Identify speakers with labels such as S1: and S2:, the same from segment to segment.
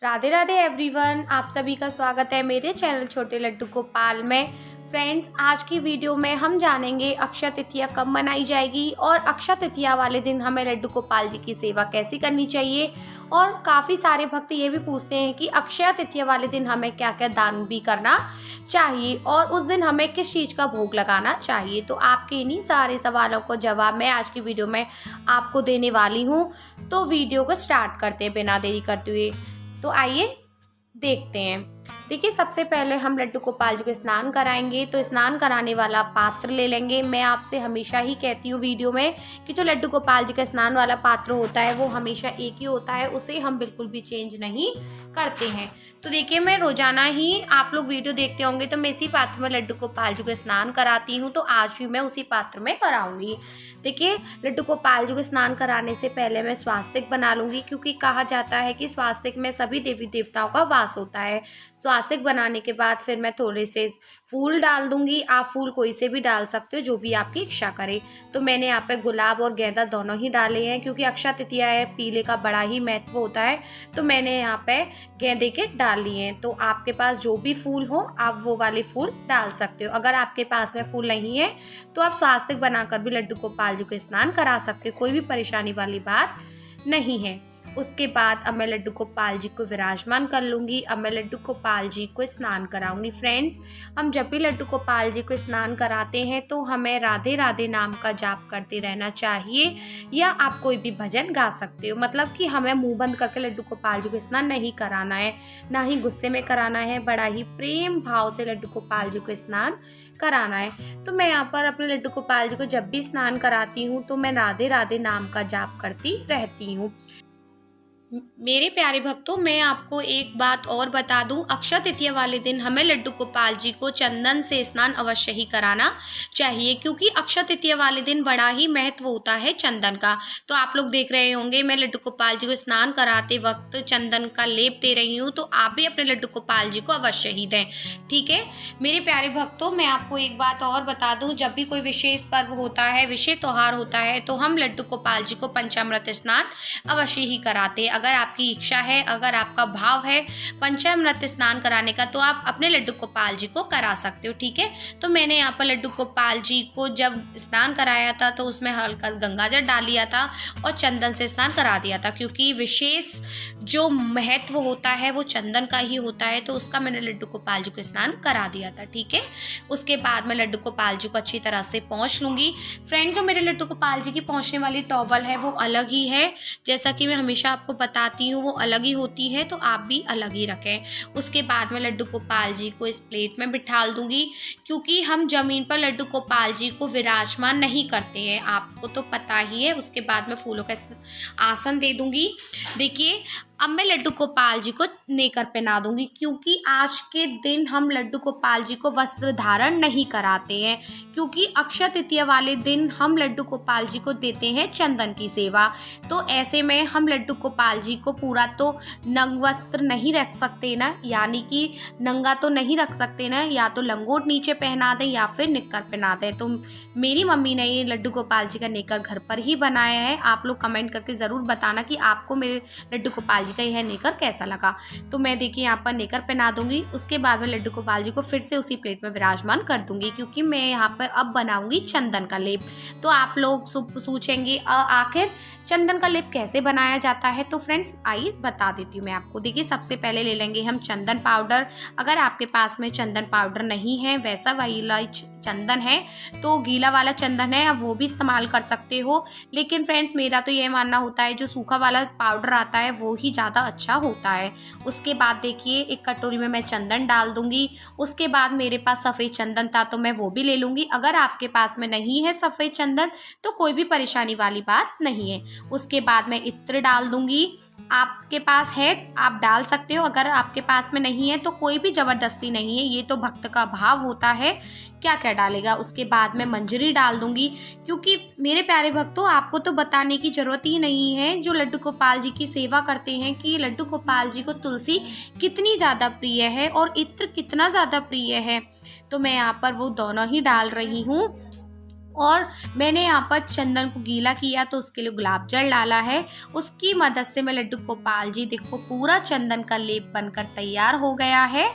S1: Radhe Radhe everyone, आप सभी का स्वागत है मेरे चैनल छोटे लड्डू गोपाल में। फ्रेंड्स, आज की वीडियो में हम जानेंगे अक्षय तृतीया कब मनाई जाएगी और अक्षय तृतीया वाले दिन हमें लड्डू गोपाल जी की सेवा कैसी करनी चाहिए। और काफ़ी सारे भक्त ये भी पूछते हैं कि अक्षय तृतीया वाले दिन हमें क्या क्या दान भी करना चाहिए और उस दिन हमें किस चीज़ का भोग लगाना चाहिए। तो आपके इन्हीं सारे सवालों को जवाब मैं आज की वीडियो में आपको देने वाली हूँ। तो वीडियो को स्टार्ट करते हैं बिना देरी करते हुए। तो आइए देखते हैं। देखिए, सबसे पहले हम लड्डू गोपाल जी को स्नान कराएंगे। तो स्नान कराने वाला पात्र ले लेंगे। मैं आपसे हमेशा ही कहती हूँ वीडियो में कि जो लड्डू गोपाल जी का स्नान वाला पात्र होता है वो हमेशा एक ही होता है, उसे हम बिल्कुल भी चेंज नहीं करते हैं। तो देखिए, मैं रोजाना ही आप लोग वीडियो देखते होंगे तो मैं इसी पात्र में लड्डू गोपाल जी को स्नान कराती हूँ। तो आज भी मैं उसी पात्र में कराऊंगी। देखिए, लड्डू गोपाल जी को स्नान कराने से पहले मैं स्वास्तिक बना लूंगी, क्योंकि कहा जाता है कि स्वास्तिक में सभी देवी देवताओं का वास होता है। स्वास्तिक बनाने के बाद फिर मैं थोड़े से फूल डाल दूंगी। आप फूल कोई से भी डाल सकते हो, जो भी आपकी इच्छा करे। तो मैंने यहाँ पे गुलाब और गेंदा दोनों ही डाले हैं, क्योंकि अक्षय तृतीया है, पीले का बड़ा ही महत्व होता है। तो मैंने यहाँ पे गेंदे के डाल लिए हैं। तो आपके पास जो भी फूल हो आप वो वाले फूल डाल सकते हो। अगर आपके पास में फूल नहीं है तो आप स्वास्तिक बनाकर भी लड्डू गोपाल जी को स्नान करा सकते हो, कोई भी परेशानी वाली बात नहीं है। उसके बाद अब मैं लड्डू गोपाल जी को विराजमान कर लूँगी। अब मैं लड्डू गोपाल जी को स्नान कराऊंगी। फ्रेंड्स, हम जब भी लड्डू गोपाल जी को स्नान कराते हैं तो हमें राधे राधे नाम का जाप करते रहना चाहिए, या आप कोई भी भजन गा सकते हो। मतलब कि हमें मुंह बंद करके लड्डू गोपाल जी को स्नान नहीं कराना है, ना ही गुस्से में कराना है। बड़ा ही प्रेम भाव से लड्डू गोपाल जी को स्नान कराना है। तो मैं यहाँ पर अपने लड्डू गोपाल जी को जब भी स्नान कराती हूँ तो मैं राधे राधे नाम का जाप करती रहती हूँ। मेरे प्यारे भक्तों, मैं आपको एक बात और बता दूं, अक्षय तृतीया वाले दिन हमें लड्डू गोपाल जी को चंदन से स्नान अवश्य ही कराना चाहिए, क्योंकि अक्षय तृतीया वाले दिन बड़ा ही महत्व होता है चंदन का। तो आप लोग देख रहे होंगे मैं लड्डू गोपाल जी को स्नान कराते वक्त चंदन का लेप दे रही हूँ। तो आप भी अपने लड्डू गोपाल जी को अवश्य ही दें, ठीक है मेरे प्यारे भक्तों। मैं आपको एक बात और बता दूं, जब भी कोई विशेष पर्व होता है, विशेष त्योहार होता है, तो हम लड्डू गोपाल जी को पंचामृत स्नान अवश्य ही कराते हैं। अगर आपकी इच्छा है, अगर आपका भाव है पंचामृत स्नान कराने का, तो आप अपने लड्डू गोपाल जी को करा सकते हो, ठीक है। तो मैंने यहाँ पर लड्डू गोपाल जी को जब स्नान कराया था तो उसमें हल्का गंगाजल डाल लिया था और चंदन से स्नान करा दिया था, क्योंकि विशेष जो महत्व होता है वो चंदन का ही होता है। तो उसका मैंने लड्डू गोपाल जी को स्नान करा दिया था, ठीक है। उसके बाद मैं लड्डू गोपाल जी को अच्छी तरह से पोंछ लूंगी। फ्रेंड, जो मेरे लड्डू गोपाल जी की पोंछने वाली टॉवल है वो अलग ही है, जैसा कि मैं हमेशा आपको बताती हूँ, वो अलग ही होती है। तो आप भी अलग ही रखें। उसके बाद मैं लड्डू गोपाल जी को इस प्लेट में बिठा दूंगी, क्योंकि हम जमीन पर लड्डू गोपाल जी को विराजमान नहीं करते हैं, आपको तो पता ही है। उसके बाद मैं फूलों का आसन दे दूंगी। देखिए, अब मैं लड्डू गोपाल जी को नेकर पहना दूंगी, क्योंकि आज के दिन हम लड्डू गोपाल जी को वस्त्र धारण नहीं कराते हैं, क्योंकि अक्षय तृतीया वाले दिन हम लड्डू गोपाल जी को देते हैं चंदन की सेवा। तो ऐसे में हम लड्डू गोपाल जी को पूरा तो नंग वस्त्र नहीं रख सकते ना, यानी कि नंगा तो नहीं रख सकते ना, या तो लंगोट नीचे पहना दें या फिर निक्कर पहना दें। तो मेरी मम्मी ने ये लड्डू गोपाल जी का नेकर घर पर ही बनाया है। आप लोग कमेंट करके ज़रूर बताना कि आपको मेरे लड्डू गोपाल जी का यह नेकर कैसा लगा। तो मैं देखिए यहाँ पर नेकर पहना दूंगी। उसके बाद में लड्डू गोपाल जी को फिर से उसी प्लेट में विराजमान कर दूंगी, क्योंकि मैं यहाँ पर अब बनाऊंगी चंदन का लेप। तो आप लोग सोचेंगे आखिर चंदन का लेप कैसे बनाया जाता है। तो फ्रेंड्स, आइए बता देती हूँ मैं आपको। देखिए, सबसे पहले ले लेंगे हम चंदन पाउडर। अगर आपके पास में चंदन पाउडर नहीं है, वैसा वाला चंदन है तो गीला वाला चंदन है, आप वो भी इस्तेमाल कर सकते हो। लेकिन फ्रेंड्स, मेरा तो यह मानना होता है जो सूखा वाला पाउडर आता है वो ही ज़्यादा अच्छा होता है। उसके बाद देखिए, एक कटोरी में मैं चंदन डाल दूंगी। उसके बाद मेरे पास सफ़ेद चंदन था तो मैं वो भी ले लूँगी। अगर आपके पास में नहीं है सफ़ेद चंदन तो कोई भी परेशानी वाली बात नहीं है। उसके बाद मैं इत्र डाल दूंगी। आपके पास है आप डाल सकते हो, अगर आपके पास में नहीं है तो कोई भी ज़बरदस्ती नहीं है, ये तो भक्त का भाव होता है क्या क्या डालेगा। उसके बाद मैं मंजरी डाल दूंगी, क्योंकि मेरे प्यारे भक्तों, आपको तो बताने की जरूरत ही नहीं है जो लड्डू गोपाल जी की सेवा करते हैं कि लड्डू गोपाल जी को तुलसी कितनी ज़्यादा प्रिय है और इत्र कितना ज़्यादा प्रिय है। तो मैं यहाँ पर वो दोनों ही डाल रही हूँ। और मैंने यहाँ पर चंदन को गीला किया तो उसके लिए गुलाब जल डाला है। उसकी मदद से मैं लड्डू गोपाल जी देखो पूरा चंदन का लेप बनकर तैयार हो गया है।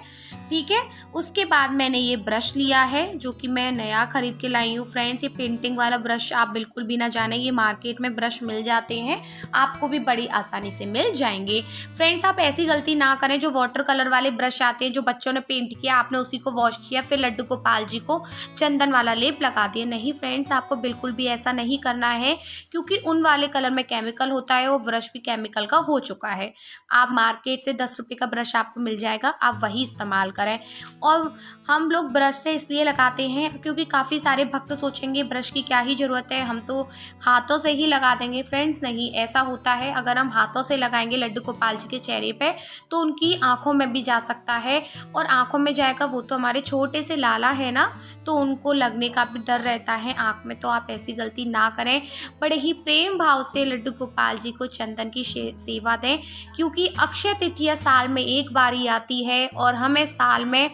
S1: ठीक है, उसके बाद मैंने ये ब्रश लिया है जो कि मैं नया खरीद के लाई हूँ फ्रेंड्स। ये पेंटिंग वाला ब्रश आप बिल्कुल भी ना जाने, ये मार्केट में ब्रश मिल जाते हैं, आपको भी बड़ी आसानी से मिल जाएंगे। फ्रेंड्स आप ऐसी गलती ना करें जो वाटर कलर वाले ब्रश आते हैं, जो बच्चों ने पेंट किया आपने उसी को वॉश किया फिर लड्डू गोपाल जी को चंदन वाला लेप लगा दिया। नहीं फ्रेंड्स, आपको बिल्कुल भी ऐसा नहीं करना है क्योंकि उन वाले कलर में केमिकल होता है और ब्रश भी केमिकल का हो चुका है। आप मार्केट से 10 रुपये का ब्रश आपको मिल जाएगा, आप वही इस्तेमाल करें। और हम लोग ब्रश से इसलिए लगाते हैं क्योंकि काफ़ी सारे भक्त सोचेंगे ब्रश की क्या ही ज़रूरत है, हम तो हाथों से ही लगा देंगे। फ्रेंड्स नहीं, ऐसा होता है अगर हम हाथों से लगाएंगे लड्डू गोपाल जी के चेहरे पे तो उनकी आंखों में भी जा सकता है, और आंखों में जाएगा वो तो हमारे छोटे से लाला है ना, तो उनको लगने का भी डर रहता है आंख में। तो आप ऐसी गलती ना करें, बड़े ही प्रेम भाव से लड्डू गोपाल जी को चंदन की सेवा दें क्योंकि अक्षय तृतीया साल में एक बार ही आती है और हमें साल में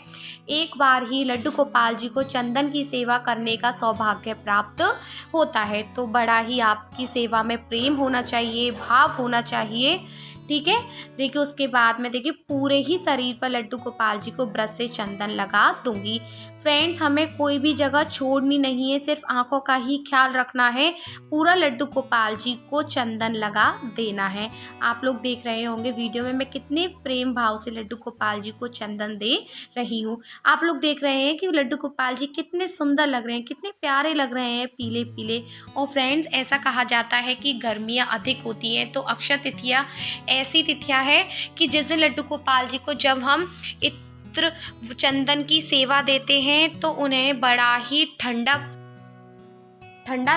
S1: एक बार ही लड्डू गोपाल जी को चंदन की सेवा करने का सौभाग्य प्राप्त होता है। तो बड़ा ही आपकी सेवा में प्रेम होना चाहिए, भाव होना चाहिए। ठीक है, देखिए उसके बाद में देखिए पूरे ही शरीर पर लड्डू गोपाल जी को ब्रश से चंदन लगा दूंगी। फ्रेंड्स हमें कोई भी जगह छोड़नी नहीं है, सिर्फ आंखों का ही ख्याल रखना है। पूरा लड्डू गोपाल जी को चंदन लगा देना है। आप लोग देख रहे होंगे वीडियो में मैं कितने प्रेम भाव से लड्डू गोपाल जी को चंदन दे रही हूँ। आप लोग देख रहे हैं कि लड्डू गोपाल जी कितने सुंदर लग रहे हैं, कितने प्यारे लग रहे हैं, पीले पीले। और फ्रेंड्स ऐसा कहा जाता है कि गर्मियाँ अधिक होती हैं तो अक्षय तृतीया ऐसी तिथियां है कि जिस दिन लड्डू गोपाल जी को जब हम इत्र चंदन की सेवा देते हैं तो उन्हें बड़ा ही ठंडा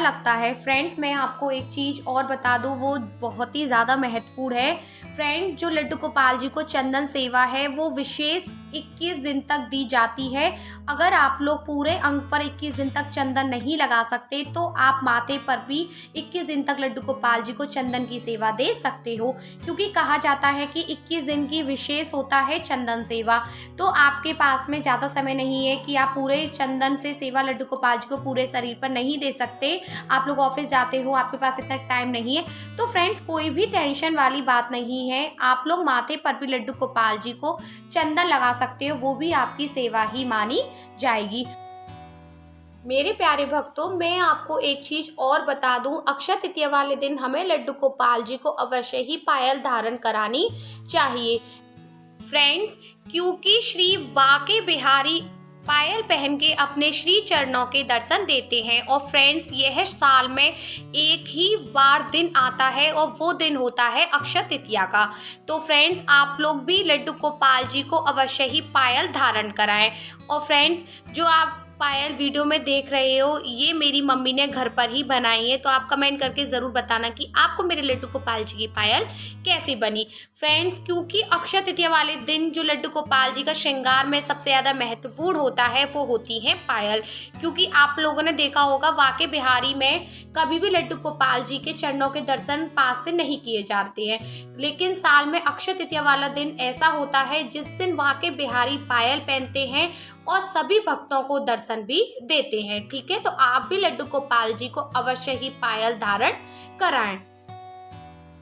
S1: लगता है। फ्रेंड्स मैं आपको एक चीज़ और बता दूं, वो बहुत ही ज़्यादा महत्वपूर्ण है। फ्रेंड जो लड्डू गोपाल जी को चंदन सेवा है वो विशेष 21 दिन तक दी जाती है। अगर आप लोग पूरे अंग पर 21 दिन तक चंदन नहीं लगा सकते तो आप माथे पर भी 21 दिन तक लड्डू गोपाल जी को चंदन की सेवा दे सकते हो, क्योंकि कहा जाता है कि 21 दिन की विशेष होता है चंदन सेवा। तो आपके पास में ज़्यादा समय नहीं है कि आप पूरे चंदन से सेवा लड्डू गोपाल जी को पूरे शरीर पर नहीं दे सकते, आप लोग ऑफिस जाते हो, आपके पास इतना टाइम नहीं है। तो फ्रेंड्स कोई भी टेंशन वाली बात नहीं है, आप लोग माथे पर भी लड्डू गोपाल जी को चंदन लगा सकते हो, वो भी आपकी सेवा ही मानी जाएगी। मेरे प्यारे भक्तों मैं आपको एक चीज और बता दूं, अक्षय तृतीया वाले दिन हमें लड्डू गोपाल जी को अवश्य ही पायल धारण करानी चाहिए फ्रेंड्स, क्योंकि श्री बाके बिहारी पायल पहन के अपने श्री चरणों के दर्शन देते हैं। और फ्रेंड्स यह साल में एक ही बार दिन आता है और वो दिन होता है अक्षय तृतीया का। तो फ्रेंड्स आप लोग भी लड्डू गोपाल जी को अवश्य ही पायल धारण कराएं। और फ्रेंड्स जो आप पायल वीडियो में देख रहे हो ये मेरी मम्मी ने घर पर ही बनाई है, तो आप कमेंट करके ज़रूर बताना कि आपको मेरे लड्डू गोपाल जी की पायल कैसी बनी। फ्रेंड्स क्योंकि अक्षय तृतीया वाले दिन जो लड्डू गोपाल जी का श्रृंगार में सबसे ज़्यादा महत्वपूर्ण होता है वो होती है पायल, क्योंकि आप लोगों ने देखा होगा वाके बिहारी में कभी भी लड्डू गोपाल जी के चरणों के दर्शन पास से नहीं किए जाते हैं, लेकिन साल में अक्षय तृतीया वाला दिन ऐसा होता है जिस दिन वाके बिहारी पायल पहनते हैं और सभी भक्तों को दर्शन भी देते हैं। ठीक है, तो आप भी लड्डू गोपाल जी को अवश्य ही पायल धारण कराएं।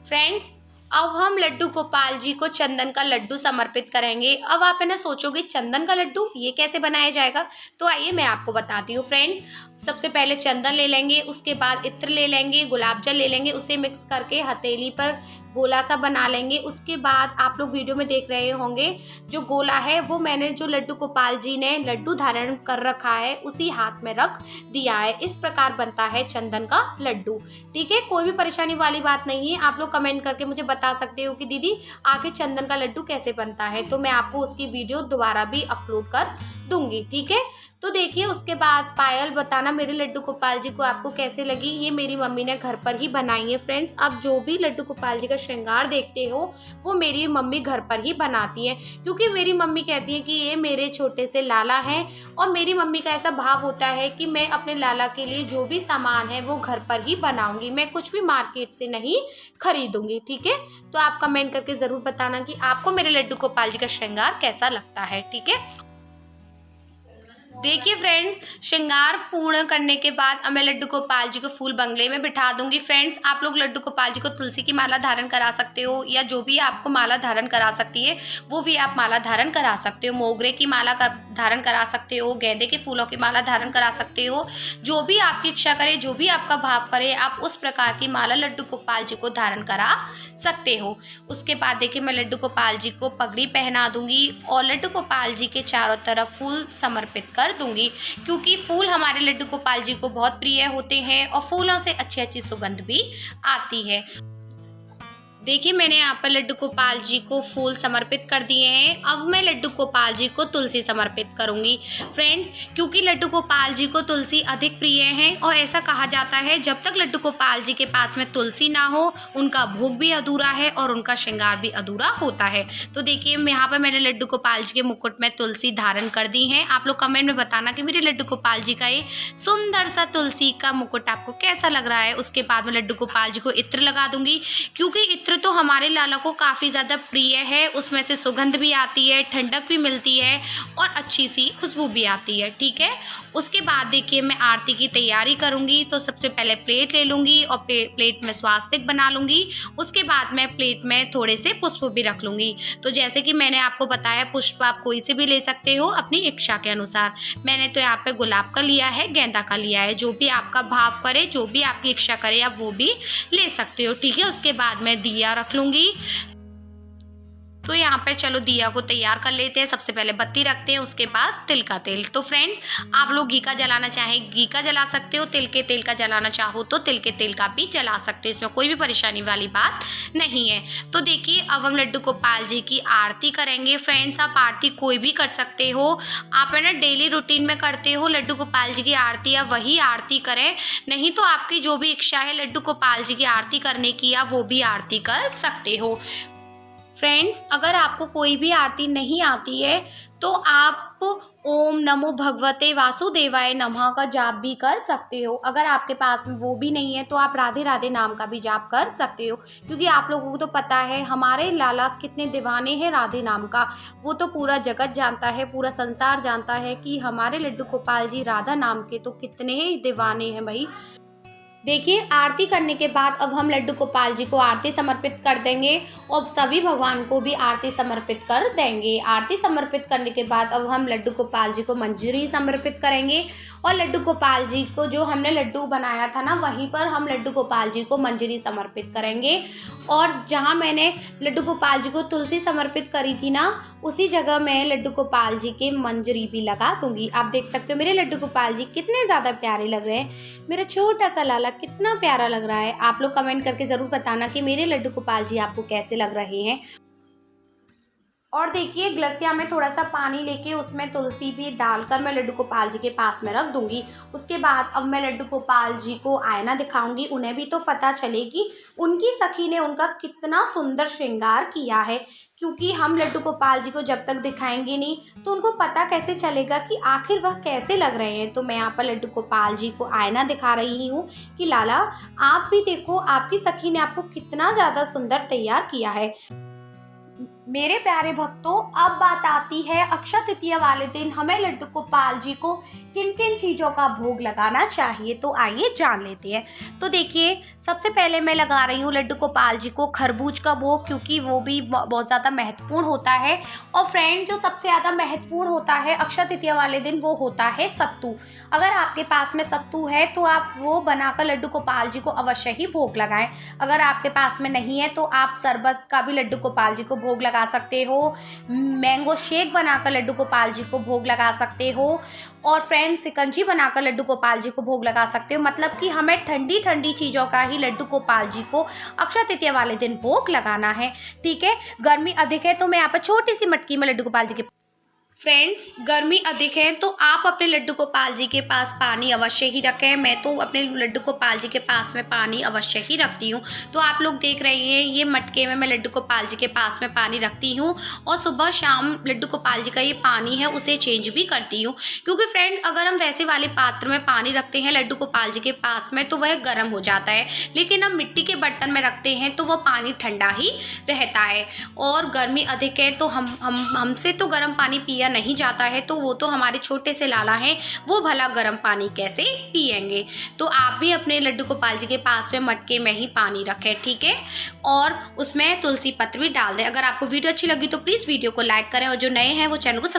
S1: फ्रेंड्स अब हम लड्डू गोपाल जी को चंदन का लड्डू समर्पित करेंगे। अब आप है ना सोचोगे चंदन का लड्डू ये कैसे बनाया जाएगा, तो आइए मैं आपको बताती हूँ। फ्रेंड्स सबसे पहले चंदन ले लेंगे, उसके बाद इत्र ले लेंगे, गुलाब जल ले लेंगे, उसे मिक्स करके हथेली पर गोला सा बना लेंगे। उसके बाद आप लोग वीडियो में देख रहे होंगे जो गोला है वो मैंने जो लड्डू गोपाल जी ने लड्डू धारण कर रखा है उसी हाथ में रख दिया है। इस प्रकार बनता है चंदन का लड्डू। ठीक है, कोई भी परेशानी वाली बात नहीं है। आप लोग कमेंट करके मुझे बता सकते हो कि दीदी आगे चंदन का लड्डू कैसे बनता है, तो मैं आपको उसकी वीडियो दोबारा भी अपलोड कर दूंगी। ठीक है, तो देखिए उसके बाद पायल बताना मेरे लड्डू गोपाल जी को आपको कैसे लगी। ये मेरी मम्मी ने घर पर ही बनाई है। फ्रेंड्स अब जो भी लड्डू गोपाल जी का श्रृंगार देखते हो वो मेरी मम्मी घर पर ही बनाती है, क्योंकि मेरी मम्मी कहती है कि ये मेरे छोटे से लाला हैं और मेरी मम्मी का ऐसा भाव होता है कि मैं अपने लाला के लिए जो भी सामान है वो घर पर ही बनाऊंगी, मैं कुछ भी मार्केट से नहीं खरीदूंगी। ठीक है, तो आप कमेंट करके जरूर बताना कि आपको मेरे लड्डू गोपाल जी का श्रृंगार कैसा लगता है। ठीक है, देखिए फ्रेंड्स, श्रृंगार पूर्ण करने के अब मैं लड्डू गोपाल जी को फूल बंगले में बिठा दूंगी। फ्रेंड्स, आप लोग लड्डू गोपाल जी को तुलसी की माला धारण करा सकते हो, या जो भी आपको माला धारण करा सकती है वो भी आप माला धारण करा सकते हो। मोगरे की माला धारण करा सकते हो, गेंदे के फूलों की माला धारण करा सकते हो। जो भी आपकी इच्छा करे, जो भी आपका भाव करे, आप उस प्रकार की माला लड्डू गोपाल जी को धारण करा सकते हो। उसके बाद देखिए, मैं लड्डू गोपाल जी को पगड़ी पहना दूंगी और लड्डू गोपाल जी के चारों तरफ फूल समर्पित कर दूंगी, क्योंकि फूल हमारे लड्डू गोपाल जी को बहुत प्रिय होते हैं और फूलों से अच्छी अच्छी सुगंध भी आती है। देखिए, मैंने यहाँ पर लड्डू गोपाल जी को फूल समर्पित कर दिए हैं। अब मैं लड्डू गोपाल जी को तुलसी समर्पित करूंगी। फ्रेंड्स, क्योंकि लड्डू गोपाल जी को तुलसी अधिक प्रिय है और ऐसा कहा जाता है जब तक लड्डू गोपाल जी के पास में तुलसी ना हो, उनका भोग भी अधूरा है और उनका श्रृंगार भी अधूरा होता है। तो देखिए, यहाँ पर मैंने लड्डू गोपाल जी के मुकुट में तुलसी धारण कर दी है। आप लोग कमेंट में बताना कि मेरे लड्डू गोपाल जी का ये सुंदर सा तुलसी का मुकुट आपको कैसा लग रहा है। उसके बाद में लड्डू गोपाल जी को इत्र लगा दूंगी, क्योंकि इत्र तो हमारे लाला को काफ़ी ज़्यादा प्रिय है। उसमें से सुगंध भी आती है, ठंडक भी मिलती है और अच्छी सी खुशबू भी आती है। ठीक है, उसके बाद देखिए, मैं आरती की तैयारी करूंगी। तो सबसे पहले प्लेट ले लूँगी और प्लेट में स्वास्तिक बना लूँगी। उसके बाद मैं प्लेट में थोड़े से पुष्प भी रख लूँगी। तो जैसे कि मैंने आपको बताया, पुष्प आप कोई से भी ले सकते हो अपनी इच्छा के अनुसार। मैंने तो यहाँ पे गुलाब का लिया है, गेंदा का लिया है। जो भी आपका भाव करे, जो भी आपकी इच्छा करे, आप वो भी ले सकते हो। ठीक है, उसके बाद मैं दिया रख लूंगी। तो यहाँ पे चलो दिया को तैयार कर लेते हैं। सबसे पहले बत्ती रखते हैं, उसके बाद तिल का तेल। तो फ्रेंड्स, आप लोग घी का जलाना चाहें घी का जला सकते हो, तिल के तेल का जलाना चाहो तो तिल के तेल का भी जला सकते हो। इसमें कोई भी परेशानी वाली बात नहीं है। तो देखिए, अब हम लड्डू गोपाल जी की आरती करेंगे। फ्रेंड्स, आप आरती कोई भी कर सकते हो। आप है ना डेली रूटीन में करते हो लड्डू गोपाल जी की आरती, या वही आरती करें। नहीं तो आपकी जो भी इच्छा है लड्डू गोपाल जी की आरती करने की, आप वो भी आरती कर सकते हो। फ्रेंड्स, अगर आपको कोई भी आरती नहीं आती है तो आप ओम नमो भगवते वासुदेवाय नमः का जाप भी कर सकते हो। अगर आपके पास में वो भी नहीं है तो आप राधे राधे नाम का भी जाप कर सकते हो, क्योंकि आप लोगों को तो पता है हमारे लाला कितने दीवाने हैं राधे नाम का। वो तो पूरा जगत जानता है, पूरा संसार जानता है कि हमारे लड्डू गोपाल जी राधा नाम के तो कितने ही दीवाने हैं भाई। देखिए, आरती करने के बाद अब हम लड्डू गोपाल जी को आरती समर्पित कर देंगे और सभी भगवान को भी आरती समर्पित कर देंगे। आरती समर्पित करने के बाद अब हम लड्डू गोपाल जी को मंजरी समर्पित करेंगे और लड्डू गोपाल जी को जो हमने लड्डू बनाया था ना, वहीं पर हम लड्डू गोपाल जी को मंजरी समर्पित करेंगे। और जहाँ मैंने लड्डू गोपाल जी को तुलसी समर्पित करी थी ना, उसी जगह मैं लड्डू गोपाल जी के मंजरी भी लगा दूंगी। आप देख सकते हो मेरे लड्डू गोपाल जी कितने ज़्यादा प्यारे लग रहे हैं। मेरा छोटा सा लाला कितना प्यारा लग रहा है। आप लोग कमेंट करके ज़रूर बताना कि मेरे लड्डू गोपाल जी आपको कैसे लग रहे हैं। और देखिए, ग्लसिया में थोड़ा सा पानी लेके उसमें तुलसी भी डालकर मैं लड्डू गोपाल जी के पास में रख दूंगी। उसके बाद अब मैं लड्डू गोपाल जी को आईना दिखाऊंगी। उन्हें भी तो पता चले कि उनकी सखी ने उनका कितना सुंदर श्रृंगार किया है, क्योंकि हम लड्डू गोपाल जी को जब तक दिखाएंगे नहीं तो उनको पता कैसे चलेगा कि आखिर वह कैसे लग रहे हैं। तो मैं यहाँ पर लड्डू गोपाल जी को आईना दिखा रही हूँ कि लाला, आप भी देखो, आपकी सखी ने आपको कितना ज़्यादा सुंदर तैयार किया है। मेरे प्यारे भक्तों, अब बात आती है अक्षय तृतीया वाले दिन हमें लड्डू गोपाल जी को किन किन चीज़ों का भोग लगाना चाहिए। तो आइए जान लेते हैं। तो देखिए, सबसे पहले मैं लगा रही हूँ लड्डू गोपाल जी को खरबूज का भोग, क्योंकि वो भी बहुत ज़्यादा महत्वपूर्ण होता है। और फ्रेंड, जो सबसे ज़्यादा महत्वपूर्ण होता है अक्षय तृतीया वाले दिन, वो होता है सत्तू। अगर आपके पास में सत्तू है तो आप वो बनाकर लड्डू गोपाल जी को अवश्य ही भोग लगाएं। अगर आपके पास में नहीं है तो आप शरबत का भी लड्डू गोपाल जी को भोग लगा सकते हो। मैंगो शेक बनाकर लड्डू गोपाल जी को भोग लगा सकते हो। और फ्रेंड्स, शिकंजी बनाकर लड्डू गोपाल जी को भोग लगा सकते हो। मतलब कि हमें ठंडी ठंडी चीज़ों का ही लड्डू गोपाल जी को अक्षय तृतीया वाले दिन भोग लगाना है। ठीक है, गर्मी अधिक है तो मैं यहाँ पर छोटी सी मटकी में लड्डू गोपाल जी के फ्रेंड्स, गर्मी अधिक है तो आप अपने लड्डू गोपाल जी के पास पानी अवश्य ही रखें। मैं तो अपने लड्डू गोपाल जी के पास में पानी अवश्य ही रखती हूँ। तो आप लोग देख रहे हैं, ये मटके में मैं लड्डू गोपाल जी के पास में पानी रखती हूँ और सुबह शाम लड्डू गोपाल जी का ये पानी है उसे चेंज भी करती हूँ। क्योंकि फ्रेंड, अगर हम वैसे वाले पात्र में पानी रखते हैं लड्डू गोपाल जी के पास में तो वह गर्म हो जाता है, लेकिन हम मिट्टी के बर्तन में रखते हैं तो वह पानी ठंडा ही रहता है। और गर्मी अधिक है तो हमसे तो गर्म पानी पिया नहीं जाता है तो वो तो हमारे छोटे से लाला हैं, वो भला गर्म पानी कैसे पिएंगे। तो आप भी अपने लड्डू गोपाल जी के पास में मटके में ही पानी रखें, ठीक है, और उसमें तुलसी पत्र भी डाल दें। अगर आपको वीडियो अच्छी लगी तो प्लीज़ वीडियो को लाइक करें और जो नए हैं वो चैनल को